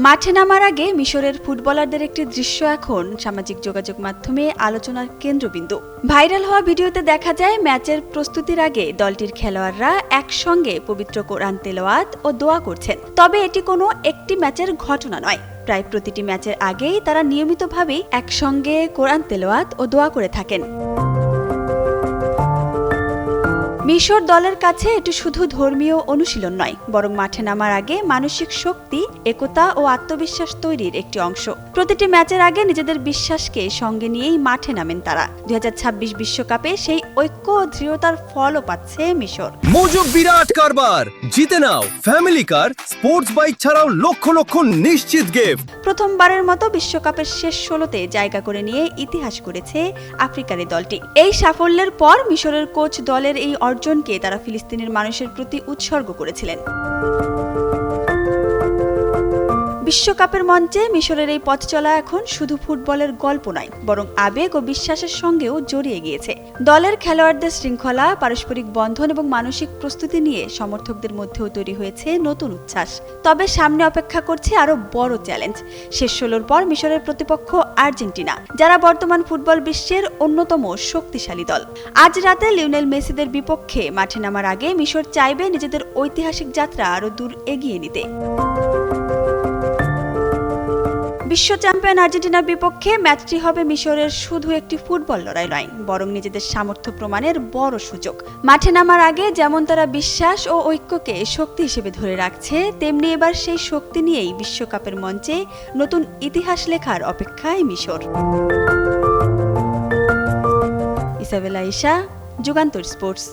মাঠে নামার আগে মিশরের ফুটবলারদের একটি দৃশ্য এখন সামাজিক যোগাযোগ মাধ্যমে আলোচনার কেন্দ্রবিন্দু। ভাইরাল হওয়া ভিডিওতে দেখা যায় ম্যাচের প্রস্তুতির আগে দলটির খেলোয়াড়রা একসঙ্গে পবিত্র কোরআন তেলাওয়াত ও দোয়া করছেন। তবে এটি কোনো একটি ম্যাচের ঘটনা নয়। প্রায় প্রতিটি ম্যাচের আগেই তারা নিয়মিতভাবেই একসঙ্গে কোরআন তেলাওয়াত ও দোয়া করে থাকেন। মিশর দলের কাছে এটি শুধু ধর্মীয় অনুশীলন নয়, বরং মাঠে নামার আগে মানসিক শক্তি, একতা ও আত্মবিশ্বাস তৈরির একটি অংশ। প্রতিটি ম্যাচের আগে নিজেদের বিশ্বাসকে সঙ্গে নিয়েই মাঠে নামেন তারা। 2026 বিশ্বকাপে সেই ঐক্য ও দৃঢ়তার ফলও পাচ্ছে মিশর। মজুব বিরাট কারবার, জিতে নাও ফ্যামিলি কার, স্পোর্টস বাইক ছাড়াও লক্ষ লক্ষ নিশ্চিত গিফট। প্রথমবারের মতো বিশ্বকাপের শেষ 16তে জায়গা করে নিয়ে ইতিহাস করেছে আফ্রিকার এই দলটি। এই সাফল্যের পর মিশরের কোচ দলের এই অর্জনকে তারা ফিলিস্তিনের মানুষের প্রতি উৎসর্গ করেছিলেন। বিশ্বকাপের মঞ্চে মিশরের এই পথ চলা এখন শুধু ফুটবলের গল্প নয়, বরং আবেগ ও বিশ্বাসের সঙ্গেও জড়িয়ে গিয়েছে। দলের খেলোয়াড়দের শৃঙ্খলা, পারস্পরিক বন্ধন এবং মানসিক প্রস্তুতি নিয়ে সমর্থকদের মধ্যেও তৈরি হয়েছে নতুন উচ্ছ্বাস। তবে সামনে অপেক্ষা করছে আরও বড় চ্যালেঞ্জ। শেষ 16র পর মিশরের প্রতিপক্ষ আর্জেন্টিনা, যারা বর্তমান ফুটবল বিশ্বের অন্যতম শক্তিশালী দল। আজ রাতে লিওনেল মেসিদের বিপক্ষে মাঠে নামার আগে মিশর চাইবে নিজেদের ঐতিহাসিক যাত্রা আরও দূর এগিয়ে নিতে। বিশ্ব চ্যাম্পিয়ন আর্জেন্টিনার বিপক্ষে ম্যাচটি হবে মিশরের শুধু একটি ফুটবল লড়াই নয়, বরং নিজেদের সামর্থ্য প্রমাণের বড় সুযোগ। মাঠে নামার আগে যেমন তারা বিশ্বাস ও ঐক্যকে শক্তি হিসেবে ধরে রাখছে, তেমনি এবার সেই শক্তি নিয়েই বিশ্বকাপের মঞ্চে নতুন ইতিহাস লেখার অপেক্ষায় মিশর। Isabella Isha, Jugantor sports.